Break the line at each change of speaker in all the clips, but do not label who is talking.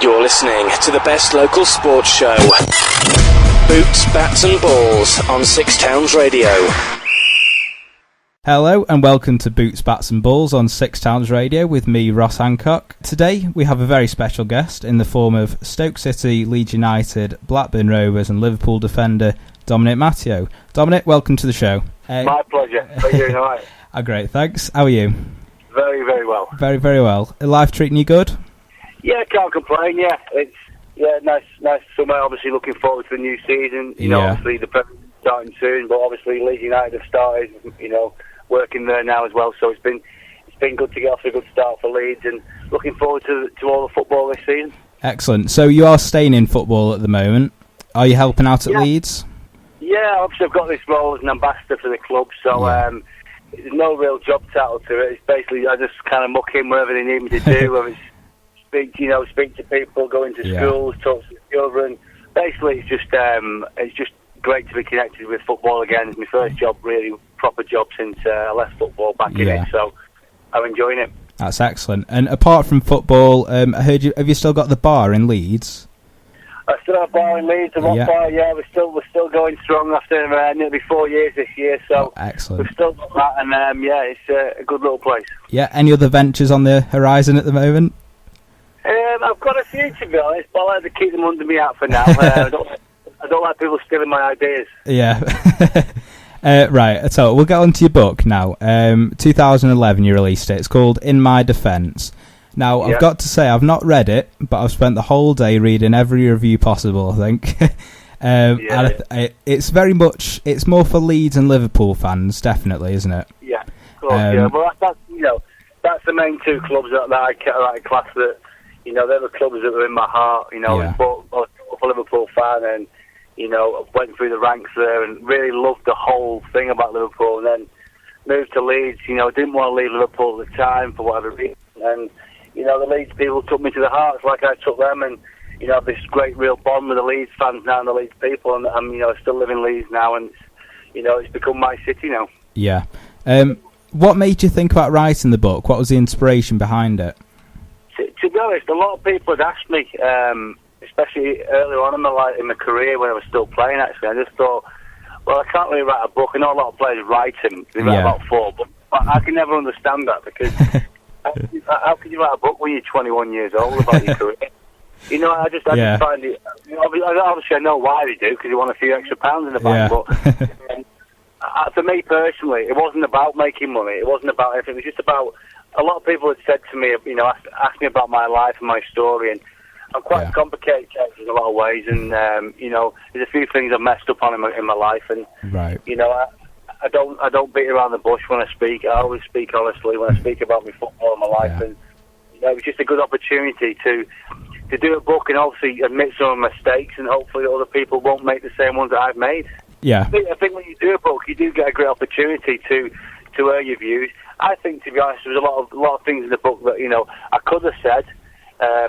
You're listening to the best local sports show. Boots, Bats and Balls on Six Towns Radio.
Hello and welcome to Boots, Bats and Balls on Six Towns Radio with me, Ross Hancock. Today we have a very special guest in the form of Stoke City, Leeds United, Blackburn Rovers and Liverpool defender Dominic Matteo. Dominic, welcome to the show.
My pleasure. How are you doing? All right?
Great, thanks. How are you?
Very, very well.
Very, very well. Life treating you good?
Yeah, can't complain. Yeah, it's nice summer. Obviously, looking forward to the new season. You know, obviously the Premier League starting soon, but obviously Leeds United have started. You know, working there now as well. So it's been good to get off to a good start for Leeds, and looking forward to all the football this season. Excellent.
So you are staying in football at the moment. Are you helping out at Leeds?
Yeah, obviously I've got this role as an ambassador for the club. So there's no real job title to it. It's basically I just kind of muck in wherever they need me to do. Whether it's speak to people, go into schools, talk to the children. Basically, it's just great to be connected with football again. It's my first job, really proper job since I left football back in it. So I'm enjoying it.
That's excellent. And apart from football, I heard have you still got the bar in Leeds?
I still have a bar in Leeds, the Rock Bar. Yeah, we're still going strong after nearly 4 years this year. So
excellent.
We've still got that, and it's a good little place.
Yeah. Any other ventures on the horizon at the moment?
I've got a few, to be honest, but I like to keep them under my hat for now. I don't like people stealing my ideas.
Yeah. Right, so we'll get on to your book now. 2011 you released it. It's called In My Defence. Now, I've got to say, I've not read it, but I've spent the whole day reading every review possible, I think. It's very much, it's more for Leeds and Liverpool fans, definitely, isn't it?
Yeah, of course, Well, that's the main two clubs that I class that, they're the clubs that are in my heart. I was a Liverpool fan and, went through the ranks there and really loved the whole thing about Liverpool, and then moved to Leeds. Didn't want to leave Liverpool at the time for whatever reason, and the Leeds people took me to the heart like I took them, and I have this great real bond with the Leeds fans now and the Leeds people, and I'm still living in Leeds now, and it's become my city now. Yeah.
What made you think about writing the book? What was the inspiration behind it?
To be honest, a lot of people had asked me, especially earlier on in my career when I was still playing. Actually, I just thought, well, I can't really write a book. I know a lot of players write them. They write about 4, but I can never understand that, because how can you write a book when you're 21 years old about your career? I just find it. Obviously, I know why they do, because they want a few extra pounds in the bank. But for me personally, it wasn't about making money. It wasn't about anything. It was just about. A lot of people had said to me, asked me about my life and my story, and I'm quite a complicated character in a lot of ways, and there's a few things I've messed up on in my life, and I don't beat around the bush when I speak. I always speak honestly when I speak about my football and my life, and it was just a good opportunity to do a book and obviously admit some of my mistakes, and hopefully other people won't make the same ones that I've made.
Yeah,
I think when you do a book, you do get a great opportunity to air your views. I think, to be honest, there was a lot of things in the book that I could have said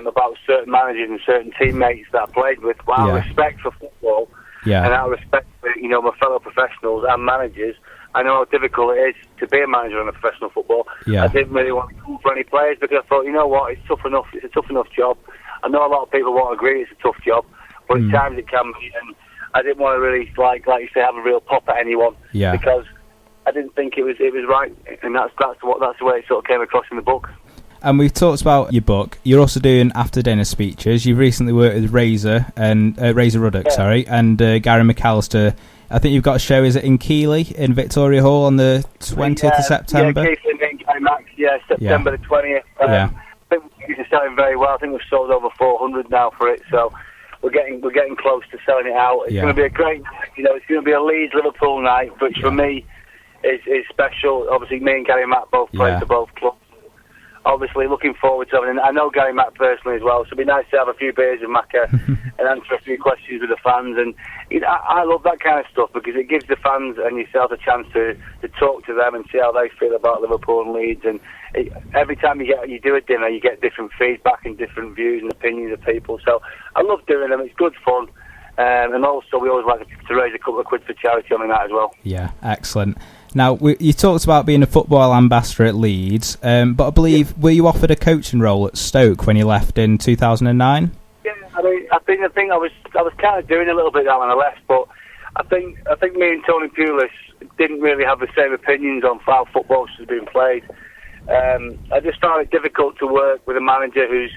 about certain managers and certain teammates that I played with. But out of respect for football and out of respect for my fellow professionals and managers, I know how difficult it is to be a manager in a professional football. I didn't really want to come for any players, because I thought, it's tough enough. It's a tough enough job. I know a lot of people won't agree it's a tough job, but at times it can be. And I didn't want to really, like you say, have a real pop at anyone, because I didn't think it was right, and that's the way it sort of came across in the book.
And we've talked about your book. You're also doing after dinner speeches. You've recently worked with Razor Ruddock, and Gary McAllister. I think you've got a show. Is it in Keighley in Victoria Hall on the 20th of September?
Yeah, Keighley and Max. September the 20th. I think it's selling very well. I think we've sold over 400 now for it. So we're getting close to selling it out. It's going to be a great night. It's going to be a Leeds Liverpool night, which for me is special. Obviously, me and Gary Matt both play for both clubs. Obviously, looking forward to it. And I know Gary Matt personally as well, so it'd be nice to have a few beers with Macca and answer a few questions with the fans. And I love that kind of stuff, because it gives the fans and yourself a chance to talk to them and see how they feel about Liverpool and Leeds. And every time you do a dinner, you get different feedback and different views and opinions of people. So I love doing them. It's good fun. And also, we always like to raise a couple of quid for charity on the night as well. Yeah,
excellent. Now, you talked about being a football ambassador at Leeds, but I believe, were you offered a coaching role at Stoke when you left in 2009?
think I was kind of doing a little bit that when I left, but I think me and Tony Pulis didn't really have the same opinions on how football was being played. I just found it difficult to work with a manager who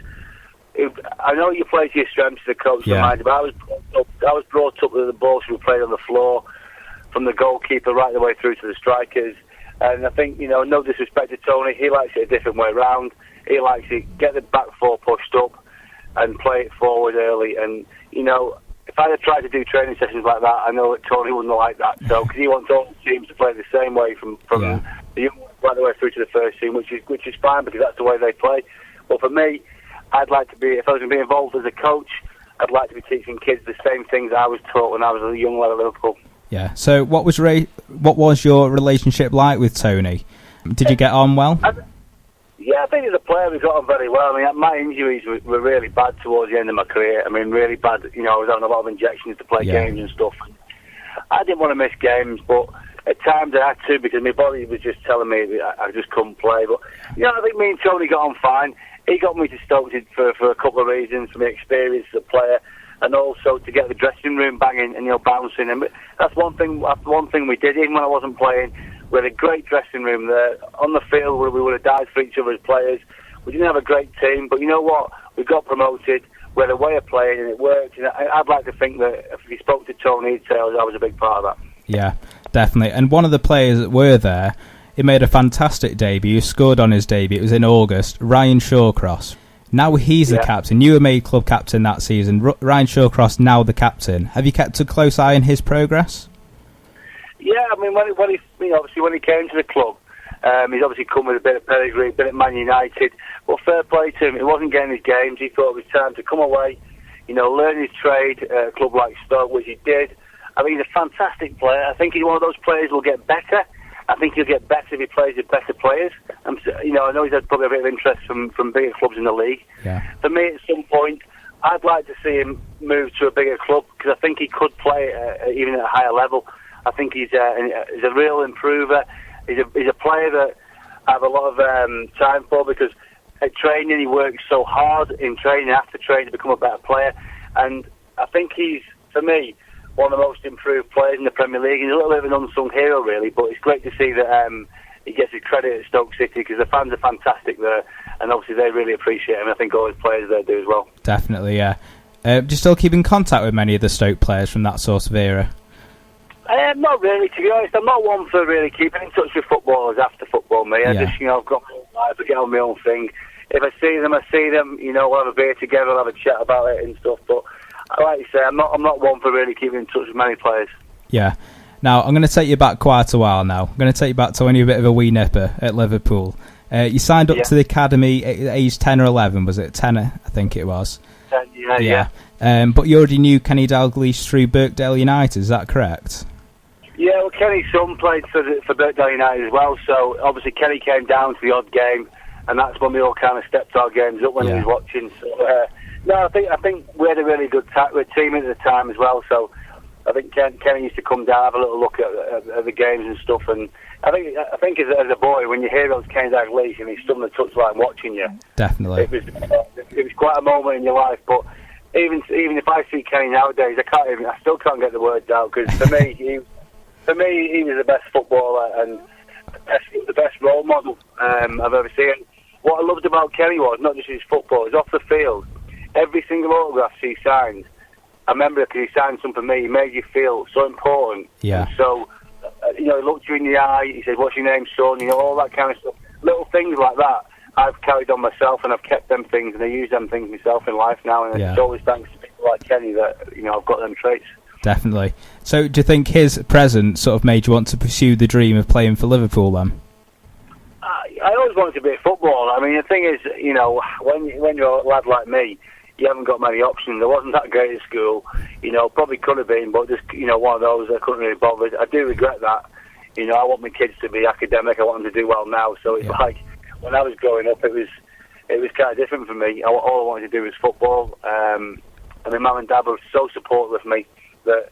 I know you play to your strengths as a coach, but I was brought up that the ball should be played on the floor, from the goalkeeper right the way through to the strikers. And I think, no disrespect to Tony, he likes it a different way round. He likes to get the back four pushed up and play it forward early. And, if I had tried to do training sessions like that, I know that Tony wouldn't like that. So, because he wants all the teams to play the same way from the young right the way through to the first team, which is fine because that's the way they play. But for me, I'd like to be, if I was going to be involved as a coach, I'd like to be teaching kids the same things I was taught when I was a young lad at Liverpool.
Yeah. So what was your relationship like with Tony? Did you get on well?
I think as a player we got on very well. I mean, my injuries were really bad towards the end of my career. I mean, really bad. I was having a lot of injections to play games and stuff. I didn't want to miss games, but at times I had to because my body was just telling me that I just couldn't play. But I think me and Tony got on fine. He got me to Stoke for a couple of reasons, for my experience as a player, and also to get the dressing room banging and bouncing. And that's one thing we did. Even when I wasn't playing, we had a great dressing room there on the field where we would have died for each other as players. We didn't have a great team, but you know what? We got promoted. We had a way of playing, and it worked. And I'd like to think that if you spoke to Tony, he'd say I was a big part of that.
Yeah, definitely. And one of the players that were there, he made a fantastic debut. He scored on his debut. It was in August. Ryan Shawcross. Now he's the captain. You were made club captain that season. Ryan Shawcross now the captain. Have you kept a close eye on his progress? Yeah,
I mean, when he came to the club, he's obviously come with a bit of pedigree, been at Man United. Well, fair play to him. He wasn't getting his games. He thought it was time to come away, learn his trade at a club like Stoke, which he did. I mean, he's a fantastic player. I think he's one of those players who will get better. I think he'll get better if he plays with better players. I know he's had probably a bit of interest from bigger clubs in the league. Yeah. For me, at some point, I'd like to see him move to a bigger club because I think he could play even at a higher level. I think he's a real improver. He's a player that I have a lot of time for because at training he works so hard in training after training to become a better player. And I think he's, for me, one of the most improved players in the Premier League. He's a little bit of an unsung hero, really, but it's great to see that he gets his credit at Stoke City because the fans are fantastic there, and obviously they really appreciate him. I think all his players there do as well.
Definitely, yeah. Do you still keep in contact with many of the Stoke players from that sort of era?
Not really, to be honest. I'm not one for really keeping in touch with footballers after football, me. I just, I've got my own life, I get on my own thing. If I see them, I see them. We'll have a beer together, we'll have a chat about it and stuff, but like you say, I'm not one for really keeping in touch with many players. Yeah.
Now, I'm going to take you back quite a while now. I'm going to take you back to when you were a bit of a wee nipper at Liverpool. You signed up to the academy at age 10 or 11, was it? 10, I think it was.
10, yeah.
But you already knew Kenny Dalglish through Birkdale United, is that correct?
Yeah, well, Kenny's son played for Birkdale United as well, so obviously Kenny came down to the odd game, and that's when we all kind of stepped our games up when he was watching. So, no, I think we had a really good team at the time as well, so I think Kenny used to come down, have a little look at the games and stuff, and I think as a boy, when you hear those Kenny Dalglish and he's stood on the touchline watching you,
definitely,
it was quite a moment in your life. But even if I see Kenny nowadays, I still can't get the words out because for me, he was the best footballer and the best role model I've ever seen. What I loved about Kenny was not just his football; it was off the field. Every single autograph he signed, I remember because he signed some for me, he made you feel so important.
Yeah.
And so, he looked you in the eye, he said, "What's your name, son?" All that kind of stuff. Little things like that I've carried on myself and I've kept them things and I use them things myself in life now. And it's always thanks to people like Kenny that, I've got them traits.
Definitely. So do you think his presence sort of made you want to pursue the dream of playing for Liverpool then?
I always wanted to be a footballer. I mean, the thing is, when you're a lad like me, you haven't got many options. I wasn't that great at school, probably could have been, but just, one of those I couldn't really bother. I do regret that. I want my kids to be academic. I want them to do well now. So it's like, when I was growing up, it was kind of different for me. All I wanted to do was football. And my mum and dad were so supportive of me that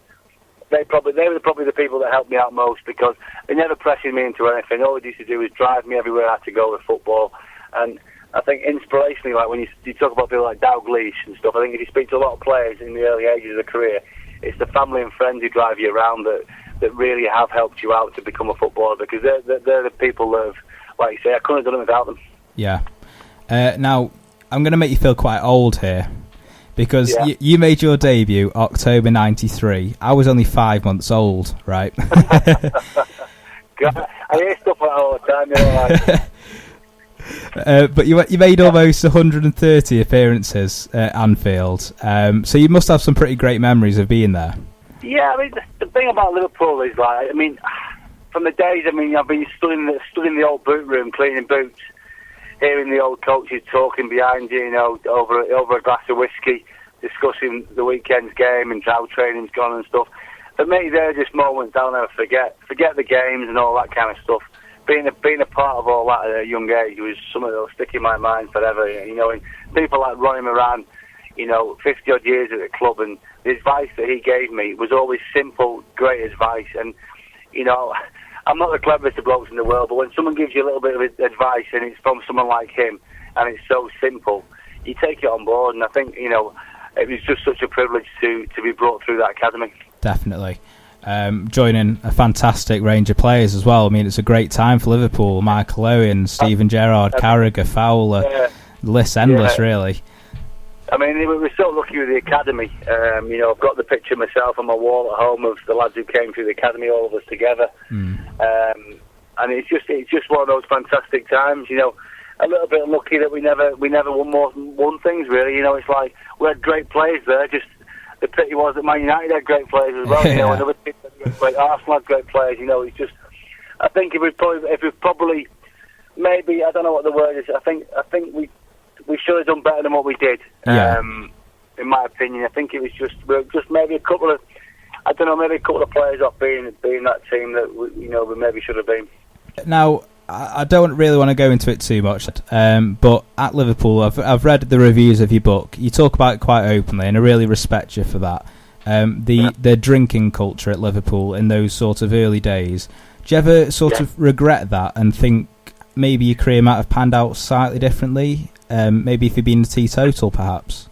they were probably the people that helped me out most because they never pressured me into anything. All they used to do was drive me everywhere I had to go with football. And I think inspirationally, like when you talk about people like Dalglish and stuff, I think if you speak to a lot of players in the early ages of their career, it's the family and friends who drive you around that really have helped you out to become a footballer, because they're the people that have, like you say, I couldn't have done it without them.
Yeah. Now, I'm going to make you feel quite old here, because you made your debut October 93. I was only 5 months old, right?
God, I hear stuff like that all the time, you know, like.
But you made almost 130 appearances at Anfield, so you must have some pretty great memories of being there.
Yeah, I mean, the thing about Liverpool is, like, I mean, from the days, I mean, I've been stood in the old boot room cleaning boots, hearing the old coaches talking behind you, you know, over a glass of whiskey, discussing the weekend's game and how training's gone and stuff. For me, they're just moments I'll never forget. Forget the games and all that kind of stuff. Being a part of all that at a young age was something that'll stick in my mind forever. You know, and people like Ronnie Moran, you know, 50 odd years at the club, and the advice that he gave me was always simple, great advice. And you know, I'm not the cleverest of blokes in the world, but when someone gives you a little bit of advice and it's from someone like him, and it's so simple, you take it on board. And I think, you know, it was just such a privilege to be brought through that academy. Definitely.
Joining a fantastic range of players as well. I mean, it's a great time for Liverpool. Michael Owen, Steven Gerrard, Carragher, Fowler, the list's endless, really.
I mean, we were so lucky with the academy. You know, I've got the picture myself on my wall at home of the lads who came through the academy, all of us together. And it's just one of those fantastic times. You know, a little bit lucky that we never won things, really. You know, it's like we had great players there. Just the pity was that Man United had great players as well. You know, and other teams had great, Arsenal had great players. You know, it's just, I think if we probably maybe, I don't know what the word is. I think we should have done better than what we did. In my opinion, I think it was just maybe a couple of, I don't know, maybe a couple of players off being that team that we maybe should have been.
Now, I don't really want to go into it too much, but at Liverpool, I've read the reviews of your book. You talk about it quite openly, and I really respect you for that. The drinking culture at Liverpool in those sort of early days. Do you ever sort of regret that and think maybe your career might have panned out slightly differently? Maybe if you'd been a teetotal, perhaps.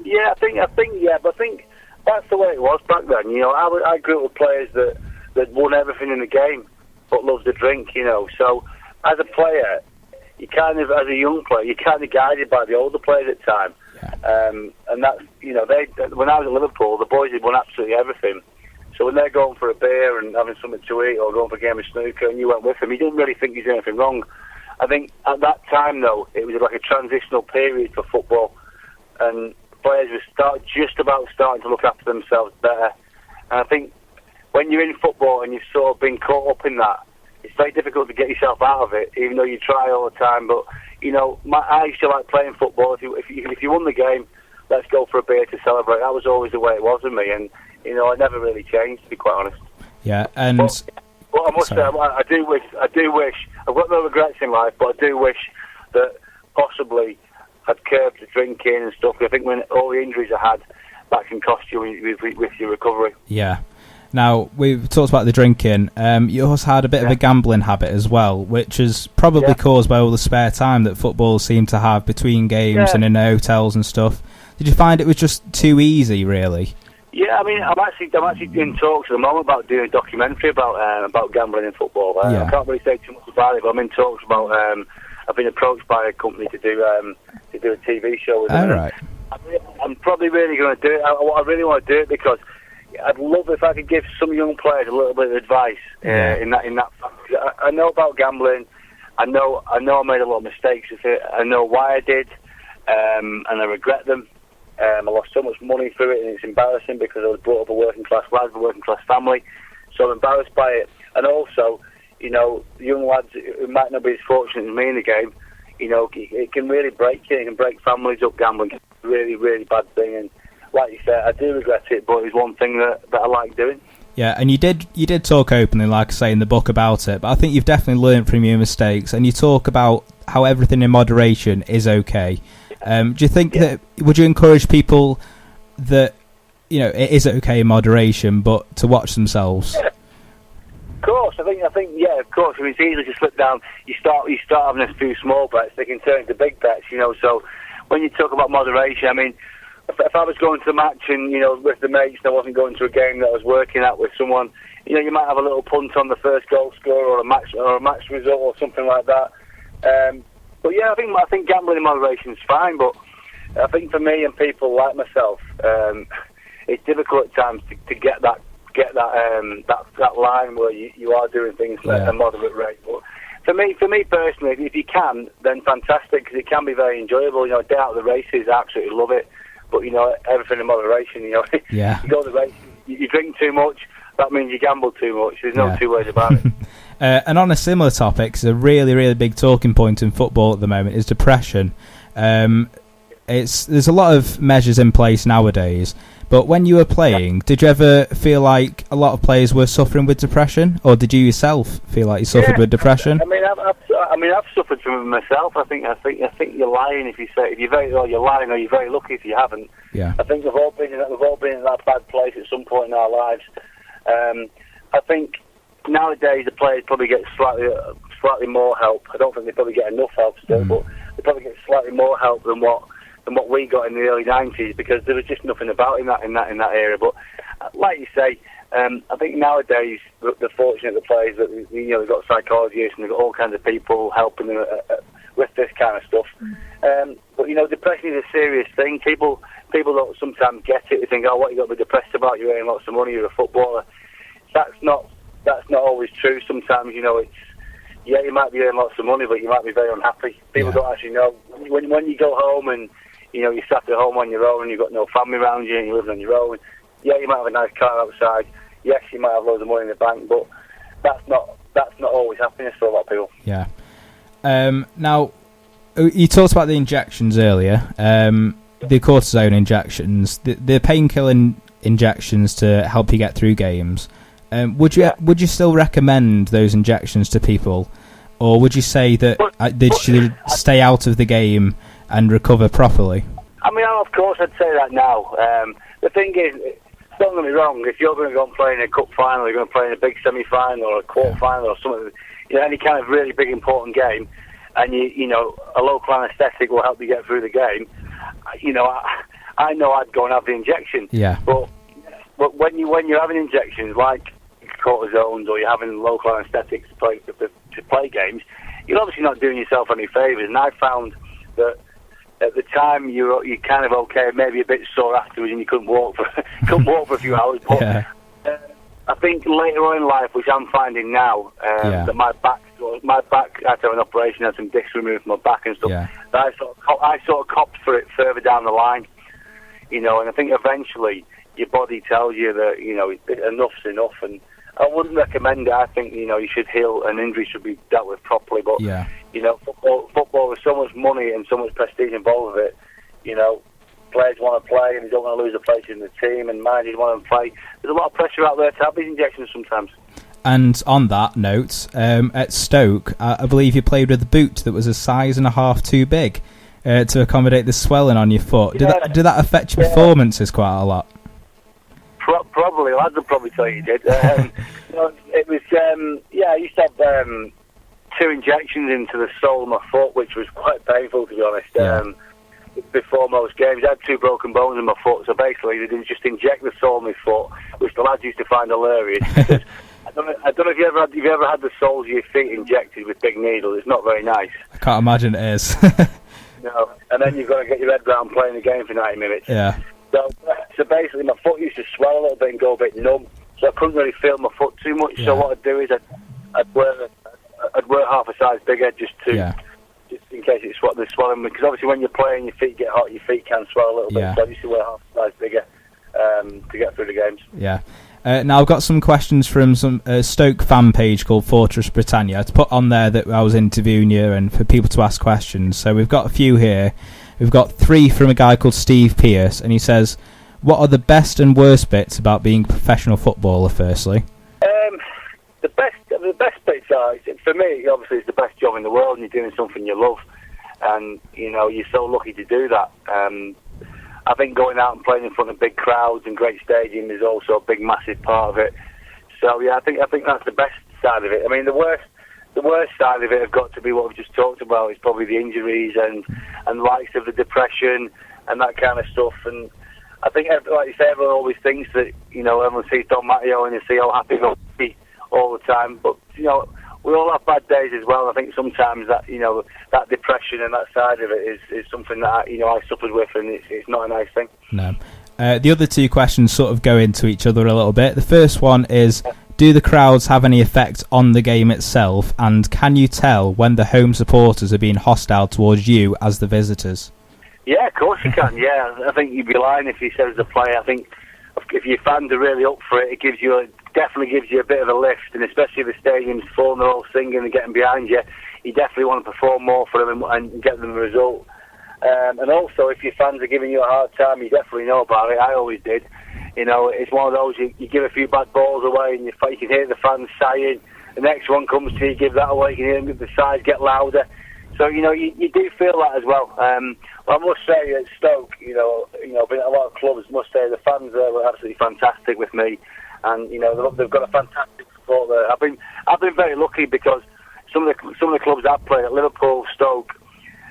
Yeah, I think that's the way it was back then. You know, I grew up with players that won everything in the game, but loved to drink. You know, so as a player, you kind of, as a young player, you're kind of guided by the older players at the time. And that's, you know, when I was at Liverpool, the boys had won absolutely everything. So when they're going for a beer and having something to eat or going for a game of snooker, and you went with them, you didn't really think you did anything wrong. I think at that time, though, it was like a transitional period for football, and players were just about starting to look after themselves better. And I think when you're in football and you've sort of been caught up in that, it's very difficult to get yourself out of it, even though you try all the time. But you know, I used to like playing football. If you won the game, let's go for a beer to celebrate. That was always the way it was with me, and you know, I never really changed, to be quite honest.
Yeah, and.
Well, I must say, I do wish. I've got no regrets in life, but I do wish that possibly I'd curbed the drinking and stuff. I think when all the injuries I had, that can cost you with your recovery.
Yeah. Now, we've talked about the drinking. You also had a bit of a gambling habit as well, which is probably caused by all the spare time that football seemed to have between games and in hotels and stuff. Did you find it was just too easy, really?
Yeah, I mean, I'm actually in talks at the moment about doing a documentary about gambling in football. I can't really say too much about it, but I'm in talks about. I've been approached by a company to do a TV show with them.
Right.
I'm probably really going to do it. I really want to do it because I'd love if I could give some young players a little bit of advice in that. I know about gambling. I know I made a lot of mistakes with it. I know why I did, and I regret them. I lost so much money through it, and it's embarrassing because I was brought up a working class lad, a working class family, so I'm embarrassed by it. And also, you know, young lads who might not be as fortunate as me in the game, you know, it can really break you. It can break families up. Gambling is a really, really bad thing. And like you said, I do regret it, but it's one thing that I like doing.
Yeah, and you did talk openly, like I say in the book, about it. But I think you've definitely learned from your mistakes, and you talk about how everything in moderation is okay. Do you think that, would you encourage people that, you know, it is okay in moderation, but to watch themselves?
Yeah. Of course. I think, yeah, of course. I mean, it's easy to slip down. You start having a few small bets, they can turn into big bets, you know. So when you talk about moderation, I mean, if I was going to the match and, you know, with the mates, and I wasn't going to a game that I was working at with someone, you know, you might have a little punt on the first goal scorer or a match result or something like that. But yeah, I think gambling in moderation is fine. But I think for me and people like myself, it's difficult at times to get that line where you are doing things at a moderate rate. But for me personally, if you can, then fantastic, because it can be very enjoyable. You know, a day out of the races, I absolutely love it. But you know, everything in moderation. You know,
yeah.
You go to the race, you drink too much, that means you gamble too much. There's no two ways about it.
And on a similar topic, a really, really big talking point in football at the moment is depression. There's a lot of measures in place nowadays, but when you were playing, did you ever feel like a lot of players were suffering with depression, or did you yourself feel like you suffered with depression?
I mean, I've suffered from it myself. I think you're lying if you say you're lying, or you're very lucky if you haven't.
Yeah.
I think we've all been in that bad place at some point in our lives. I think nowadays the players probably get slightly more help. I don't think they probably get enough help still, but they probably get slightly more help than what we got in the early 90s, because there was just nothing about in that area. But like you say, I think nowadays they're fortunate, the players, that you know, they've got psychologists and they've got all kinds of people helping them with this kind of stuff. But you know, depression is a serious thing. People don't sometimes get it. They think, oh, what you got to be depressed about? You're earning lots of money. You're a footballer. That's not always true. Sometimes, you know, you might be earning lots of money, but you might be very unhappy. People don't actually know when you go home and, you know, you're sat at home on your own and you've got no family around you and you're living on your own. Yeah, you might have a nice car outside. Yes, you might have loads of money in the bank, but that's not always happiness for a lot of people.
Yeah. Now, you talked about the injections earlier. The cortisone injections, the painkiller injections to help you get through games. Would you still recommend those injections to people, or would you say that they should stay out of the game and recover properly?
I mean, of course, I'd say that now. The thing is, don't get me wrong, if you're going to go and play in a cup final, you're going to play in a big semi-final or a quarter-final or something, you know, any kind of really big, important game, and you know, a local anaesthetic will help you get through the game, you know, I know I'd go and have the injection.
Yeah.
But when you're having injections like cortisones, or you're having local anaesthetics to play games, you're obviously not doing yourself any favours. And I found that at the time you're kind of okay, maybe a bit sore afterwards, and you couldn't walk for a few hours. But I think later on in life, which I'm finding now, that my back, I had to have an operation, had some discs removed from my back and stuff. Yeah. That I sort of copped for it further down the line, you know. And I think eventually your body tells you that, you know, enough's enough, and I wouldn't recommend it. I think, you know, you should heal, an injury should be dealt with properly. But you know, football, there's so much money and so much prestige involved with it. You know, players want to play and they don't want to lose a place in the team, and managers want to play. There's a lot of pressure out there to have these injections sometimes. And
on that note, at Stoke, I believe you played with a boot that was a size and a half too big to accommodate the swelling on your foot. Did that affect your performances quite a lot?
Probably, lads will probably tell you it did. It was, I used to have 2 injections into the sole of my foot, which was quite painful, to be honest. Before most games, I had 2 broken bones in my foot, so basically they didn't just inject the sole of my foot, which the lads used to find hilarious. I don't know if you've ever had the soles of your feet injected with big needles. It's not very nice.
I can't imagine it is.
No, and then you've got to get your head round playing the game for 90 minutes.
Yeah.
So basically, my foot used to swell a little bit and go a bit numb, so I couldn't really feel my foot too much. Yeah. So what I'd do is I'd wear half a size bigger just in case it's the swelling. Because obviously, when you're playing, your feet get hot, your feet can swell a little bit. So I used to wear half a size bigger to get through the games.
Yeah. Now I've got some questions from some Stoke fan page called Fortress Britannia to put on there that I was interviewing you and for people to ask questions. So we've got a few here. We've got 3 from a guy called Steve Pierce, and he says, what are the best and worst bits about being a professional footballer, firstly?
The best bits are, for me, obviously it's the best job in the world, and you're doing something you love, and, you know, you're so lucky to do that. I think going out and playing in front of big crowds and great stadiums is also a big, massive part of it. So, yeah, I think that's the best side of it. I mean, the worst side of it have got to be what we've just talked about. Is probably the injuries and the likes of the depression and that kind of stuff. And I think, like you say, everyone always thinks that, you know, everyone sees Dominic Matteo and they see how happy he'll be all the time. But, you know, we all have bad days as well. I think sometimes that, you know, that depression and that side of it is something that, you know, I suffered with, and it's not a nice thing.
No. The other two questions sort of go into each other a little bit. The first one is, do the crowds have any effect on the game itself, and can you tell when the home supporters are being hostile towards you as the visitors?
Yeah, of course you can. Yeah, I think you'd be lying if you said as a player. I think if your fans are really up for it, it definitely gives you a bit of a lift, and especially if the stadium's full and they're all singing and getting behind you, you definitely want to perform more for them and get them a result. And also, if your fans are giving you a hard time, you definitely know about it. I always did. You know, it's one of those, you give a few bad balls away and you can hear the fans sighing. The next one comes to you, give that away, you can hear the sides get louder. So, you know, you do feel that as well. I must say at Stoke, you know, been at a lot of clubs, must say the fans there were absolutely fantastic with me. And, you know, they've got a fantastic support there. I've been very lucky because some of the clubs I've played at, Liverpool, Stoke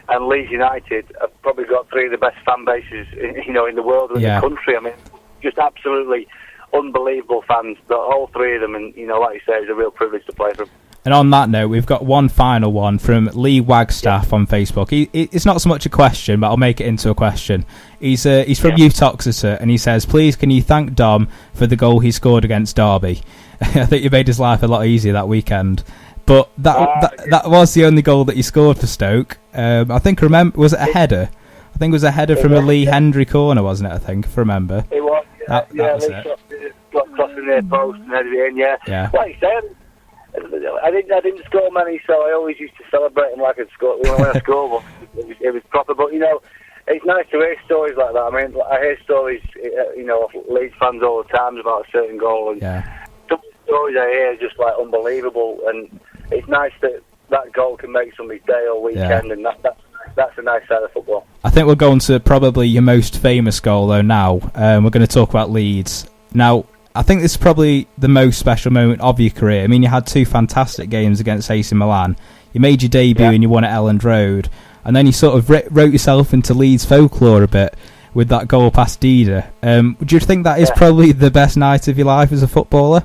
and Leeds United, have probably got three of the best fan bases, you know, in the world or in the country. I mean, just absolutely unbelievable fans, all three of them, and, you know, like you say, it's a real privilege to play for them.
And on that note, we've got one final one from Lee Wagstaff on Facebook. It's not so much a question, but I'll make it into a question. He's from Youth Toxeter, and he says, please can you thank Dom for the goal he scored against Derby? I think you made his life a lot easier that weekend. But that was the only goal that he scored for Stoke. I think, was it a header? I think it was a header from a Lee Hendry corner, wasn't it, I think, if I remember?
It was,
that was it.
Crossing their post and headed it in, yeah. Like you said, I didn't score many, so I always used to celebrate them like I'd score. When I scored, it was proper. But, you know, it's nice to hear stories like that. I mean, I hear stories, you know, of Leeds fans all the time about a certain goal, and some stories I hear are just like unbelievable. And it's nice that goal can make somebody's day or weekend, and that's a nice side of football. I
think we'll go on to probably your most famous goal, though, now. We're going to talk about Leeds. Now, I think this is probably the most special moment of your career. I mean, you had two fantastic games against AC Milan. You made your debut and you won at Elland Road. And then you sort of wrote yourself into Leeds folklore a bit with that goal past Dida. Do you think that is probably the best night of your life as a footballer?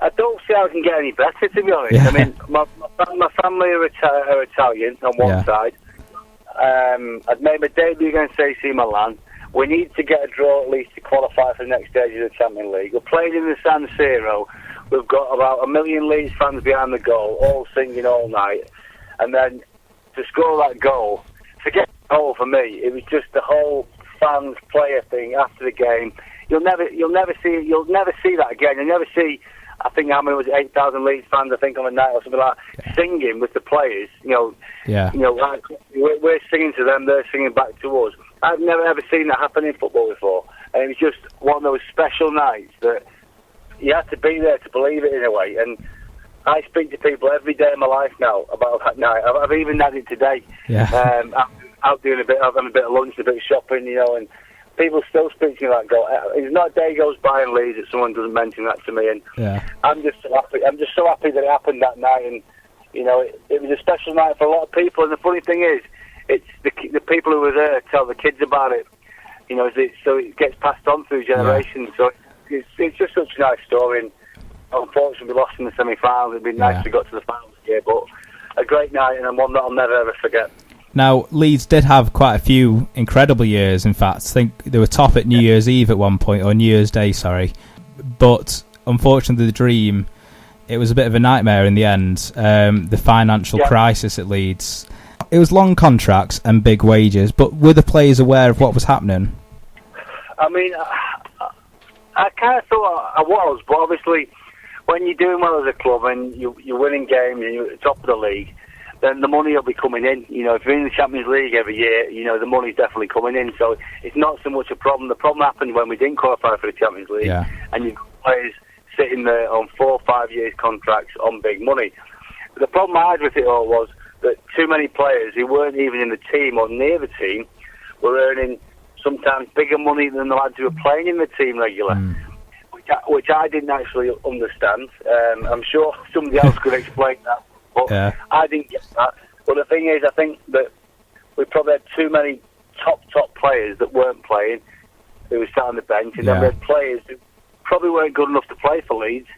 I don't see how it can get any better, to be honest. I mean, my family are Italian on one side. I'd made my debut against AC Milan. We need to get a draw at least to qualify for the next stage of the Champions League. We're playing in the San Siro. We've got about 1 million Leeds fans behind the goal, all singing all night. And then to score that goal, forget the goal for me. It was just the whole fans player thing after the game. You'll never see that again. You'll never see. I think how many was it? 8,000 Leeds fans, I think, on a night or something like that, singing with the players. You know, like, we're singing to them, they're singing back to us. I've never ever seen that happen in football before, and it was just one of those special nights that you had to be there to believe it in a way. And I speak to people every day of my life now about that night. I've even had it today. Out doing having a bit of lunch, a bit of shopping, you know, and people still speak to me like goal. There's not a day goes by in Leeds that someone doesn't mention that to me, and I'm just so happy. I'm just so happy that it happened that night, and you know, it was a special night for a lot of people. And the funny thing is, it's the people who were there tell the kids about it. You know, so it gets passed on through generations. So it's just such a nice story. And unfortunately, we lost in the semi-finals. It'd been nice to got to the finals here, but a great night and one that I'll never ever forget.
Now, Leeds did have quite a few incredible years. In fact, I think they were top at New Year's Eve at one point, or New Year's Day, sorry. But unfortunately, the dream, it was a bit of a nightmare in the end. The financial crisis at Leeds. It was long contracts and big wages, but were the players aware of what was happening?
I mean, I kind of thought I was, but obviously, when you're doing well as a club and you're winning games and you're at the top of the league, then the money will be coming in. You know, if you're in the Champions League every year, you know, the money's definitely coming in. So it's not so much a problem. The problem happened when we didn't qualify for the Champions League, and you've got players sitting there on 4 or 5 years contracts on big money. But the problem I had with it all was that too many players who weren't even in the team or near the team were earning sometimes bigger money than the lads who were playing in the team regular. which I didn't actually understand. I'm sure somebody else could explain that, but I didn't get that. But the thing is, I think that we probably had too many top players that weren't playing, who were sat on the bench, and then we had players who probably weren't good enough to play for Leeds,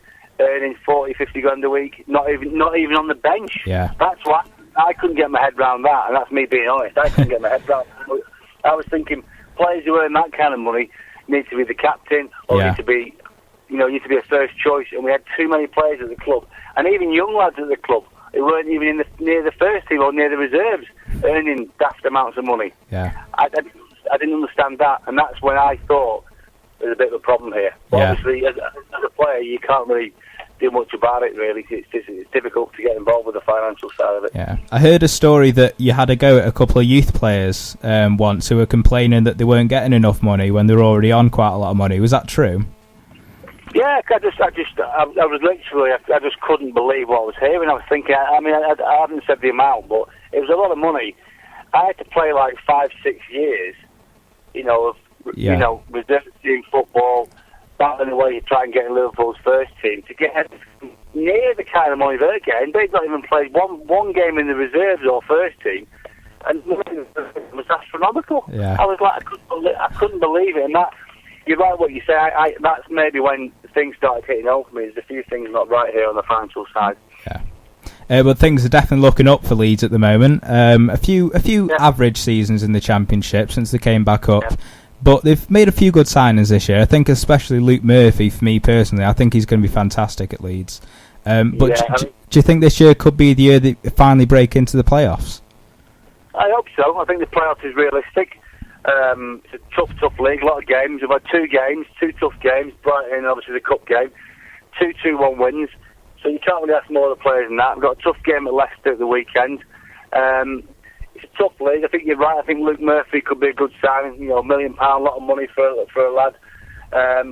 earning 40, 50 grand a week, not even on the bench.
Yeah.
That's why I couldn't get my head around that, and that's me being honest. I couldn't get my head around that. I was thinking players who earn that kind of money need to be the captain, or need to be a first choice, and we had too many players at the club, and even young lads at the club who weren't even near the first team or near the reserves, earning daft amounts of money.
Yeah.
I didn't understand that, and that's when I thought there's a bit of a problem here. But obviously, as a player, you can't really do much about it, really. It's difficult to get involved with the financial side of it.
Yeah. I heard a story that you had a go at a couple of youth players once who were complaining that they weren't getting enough money when they were already on quite a lot of money. Was that true?
Yeah, I was literally, I just couldn't believe what I was hearing. I was thinking, I haven't said the amount, but it was a lot of money. I had to play like 5-6 years, reserve team football, battling away to try and get in Liverpool's first team to get near the kind of money they're getting. They've not even played one game in the reserves or first team, and it was astronomical.
Yeah.
I was like, I couldn't believe it, and that. You're right what you say. That's maybe when things started hitting home for me. There's a few things not right here on the financial side.
Yeah. But things are definitely looking up for Leeds at the moment. A few average seasons in the Championship since they came back up. Yeah. But they've made a few good signings this year. I think especially Luke Murphy, for me personally, I think he's going to be fantastic at Leeds. Do you think this year could be the year they finally break into the playoffs?
I hope so. I think the playoffs is realistic. It's a tough league, a lot of games. We've had two tough games. Brighton, obviously the cup game, 2-2-1 wins. So you can't really ask more of the players than that. We've got a tough game at Leicester at the weekend. It's a tough league. I think you're right. I think Luke Murphy could be a good signing. £1 million, a lot of money for a lad.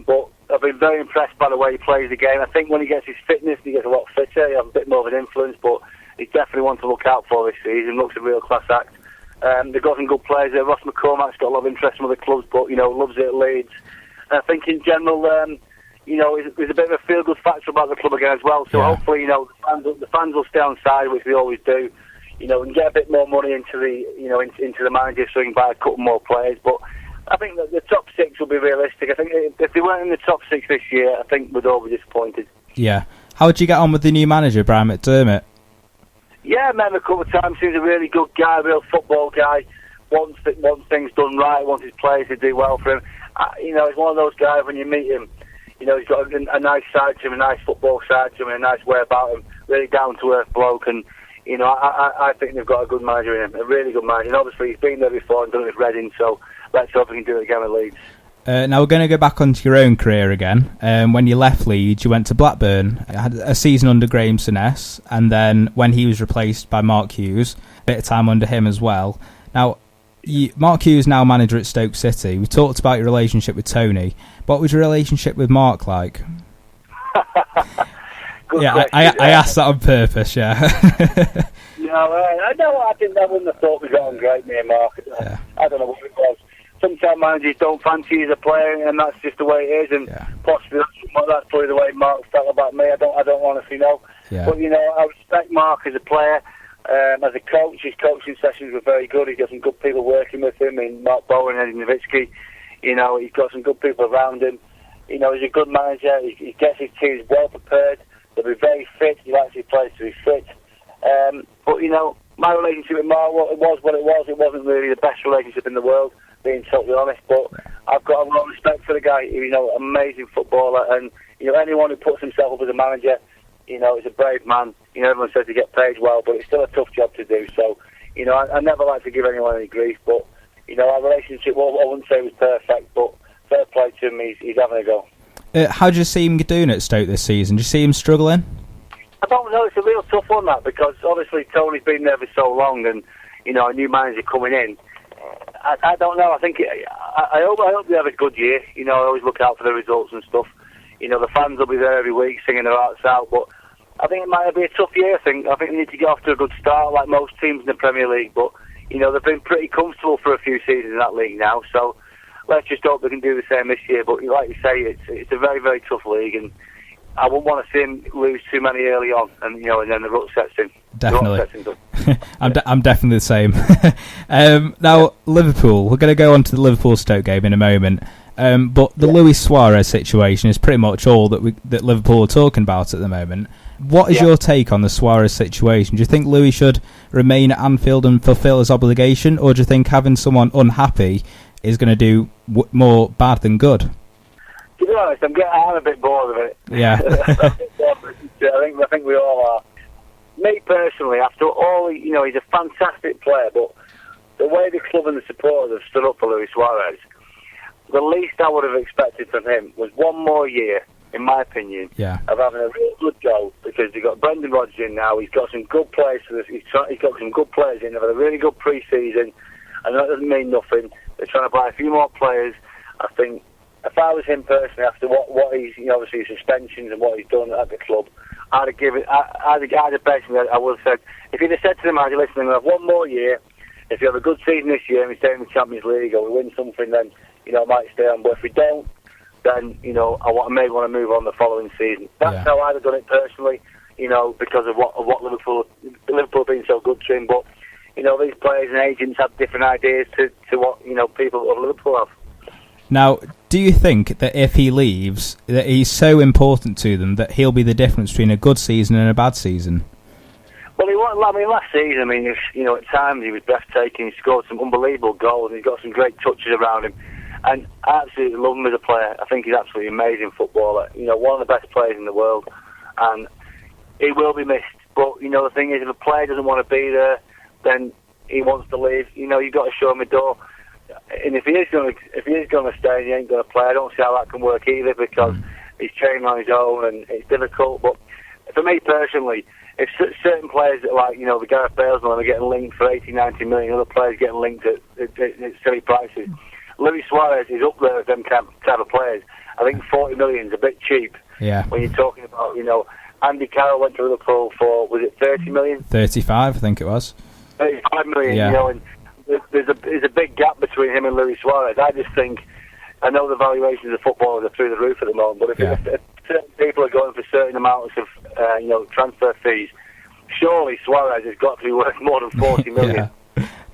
But I've been very impressed by the way he plays the game. I think when he gets his fitness, he gets a lot fitter. He has a bit more of an influence, but he's definitely one to look out for this season. Looks a real class act. They've got some good players there. Ross McCormack's got a lot of interest from other clubs, but loves it at Leeds. And I think in general, there's a bit of a feel-good factor about the club again as well. So hopefully, the fans will stay on side, which they always do. And get a bit more money into the into the manager, so he can buy a couple more players. But I think that the top six will be realistic. I think if they weren't in the top six this year, I think we'd all be disappointed. Yeah.
How would you get on with the new manager, Brian McDermott?
Yeah, I met him a couple of times. He's a really good guy, real football guy. Wants things done right, wants his players to do well for him. He's one of those guys, when you meet him, he's got a nice side to him, a nice football side to him, and a nice way about him. Really down-to-earth bloke, and I think they've got a good manager in him, a really good manager. And obviously he's been there before and done it with Reading, so let's hope he can do it again with Leeds.
Now we're going to go back onto your own career again. When you left Leeds, you went to Blackburn. Had a season under Graham Souness, and then when he was replaced by Mark Hughes, a bit of time under him as well. Now, Mark Hughes now manager at Stoke City. We talked about your relationship with Tony. What was your relationship with Mark like? I asked that on purpose. Yeah.
I wouldn't have thought we got on great, me and Mark. I don't know what it was. Sometimes managers don't fancy you as a player, and that's just the way it is. And possibly that's probably the way Mark felt about me. I don't honestly know. Yeah. But I respect Mark as a player. As a coach, his coaching sessions were very good. He's got some good people working with him, in Mark Bowen and Eddie Nowitzki. He's got some good people around him. He's a good manager. He gets his teams well prepared. They'll be very fit. He likes his players to be fit. But my relationship with Mark, it was what it was. It wasn't really the best relationship in the world, being totally honest. But I've got a lot of respect for the guy. Amazing footballer, and anyone who puts himself up as a manager, is a brave man. Everyone says he gets paid well, but it's still a tough job to do. So, I never like to give anyone any grief, but our relationship, well, I wouldn't say it was perfect, but fair play to him. He's having a go.
How do you see him doing at Stoke this season? Do you see him struggling?
I don't know. It's a real tough one, that, because obviously Tony's been there for so long, and a new manager coming in. I don't know. I think I hope they have a good year. I always look out for the results and stuff. The fans will be there every week singing their hearts out, but I think it might be a tough year. I think they need to get off to a good start, like most teams in the Premier League. But they've been pretty comfortable for a few seasons in that league now, so let's just hope they can do the same this year. But like you say, it's a very, very tough league, and I wouldn't want to see him lose too many early on, and and then the rut sets in.
Definitely. I'm definitely the same. Now, Liverpool, we're going to go on to the Liverpool-Stoke game in a moment. But the Luis Suarez situation is pretty much all that Liverpool are talking about at the moment. What is your take on the Suarez situation? Do you think Luis should remain at Anfield and fulfil his obligation, or do you think having someone unhappy is going to do more bad than good?
To be honest, I'm a bit bored of it.
Yeah.
I think we all are. Me personally, after all, he's a fantastic player, but the way the club and the supporters have stood up for Luis Suarez, the least I would have expected from him was one more year, in my opinion, of having a real good go, because they've got Brendan Rodgers in now. He's got some good players for this. He's got some good players in. They've had a really good pre-season, and that doesn't mean nothing. They're trying to buy a few more players. I think if I was him personally, after what he's, obviously his suspensions and what he's done at the club, I'd have given. I would have said, if you'd have said to him, "I'd listen, I'm going to have one more year. If you have a good season this year and we stay in the Champions League or we win something, then I might stay on. But if we don't, then I may want to move on the following season." That's how I'd have done it personally. Because of what Liverpool being so good to him. But these players and agents have different ideas to what people of Liverpool have.
Now, do you think that if he leaves, that he's so important to them that he'll be the difference between a good season and a bad season?
Well, last season, at times he was breathtaking. He scored some unbelievable goals, and he's got some great touches around him. And I absolutely love him as a player. I think he's absolutely amazing footballer. One of the best players in the world, and he will be missed. But the thing is, if a player doesn't want to be there, then he wants to leave. You've got to show him a door. And if he is going to stay and he ain't going to play, I don't see how that can work either, because he's training on his own and it's difficult. But for me personally, if certain players like the Gareth Bales are getting linked for 80, 90 million, other players getting linked at silly prices, Luis Suarez is up there with them type of players. I think 40 million is a bit cheap.
Yeah.
When you're talking about Andy Carroll went to Liverpool for, was it 30 million?
35, I think it was.
35 million. And there's a big gap between him and Luis Suarez. I just think, I know the valuations of footballers are through the roof at the moment, but if certain people are going for certain amounts of transfer fees, surely Suarez has got to be worth more than 40 million.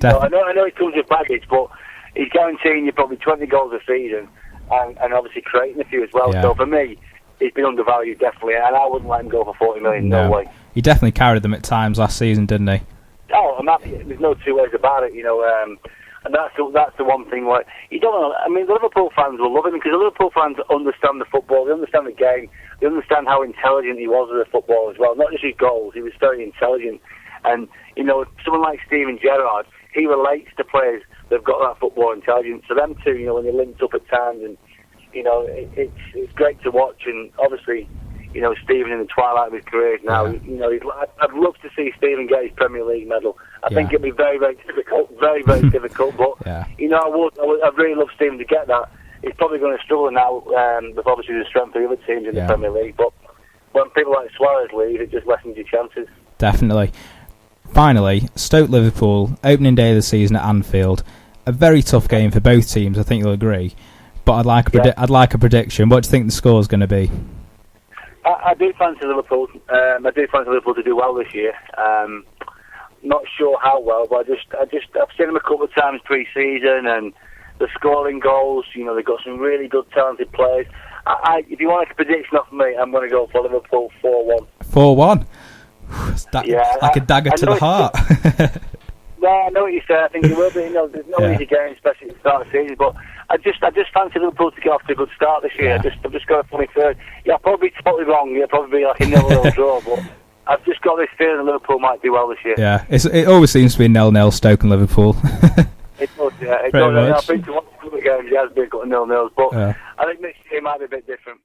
I know he comes with baggage, but he's guaranteeing you probably 20 goals a season, and obviously creating a few as well. So for me, he's been undervalued, definitely, and I wouldn't let him go for 40 million. No way.
He definitely carried them at times last season, didn't he?
Oh, I'm happy. There's no two ways about it, and that's the one thing where you don't know. The Liverpool fans will love him, because the Liverpool fans understand the football, they understand the game, they understand how intelligent he was as a footballer as well. Not just his goals, he was very intelligent. And someone like Steven Gerrard, he relates to players that've got that football intelligence. So them two, when they're linked up at times, and it's great to watch. And obviously, Steven in the twilight of his career now. I'd love to see Steven get his Premier League medal. I think it'd be very, very difficult, very, very difficult. But I'd really love Steven to get that. He's probably going to struggle now with obviously the strength of the other teams in the Premier League. But when people like Suarez leave, it just lessens your chances. Definitely.
Finally, Stoke-Liverpool, opening day of the season at Anfield. A very tough game for both teams, I think you'll agree. But I'd like a prediction. What do you think the score's going to be?
I do fancy Liverpool. I do fancy Liverpool to do well this year. Not sure how well, but I've seen them a couple of times pre-season, and they're scoring goals. They've got some really good, talented players. If you want a prediction off me, I'm going to go for Liverpool 4-1.
4-1. Like a dagger to the heart.
I know what you say. I think it will be. There's no easy game, especially at the start of the season. But I just fancy Liverpool to get off to a good start this year. I've just got a funny third. I'll probably be totally wrong. It'll probably be like a 0-0 draw. But I've just got this feeling Liverpool might do well this year.
Yeah, it always seems to be 0-0 Stoke and Liverpool.
It does. Yeah, it does. I've been to one of the games. It has been got 0-0s, but I think this year might be a bit different.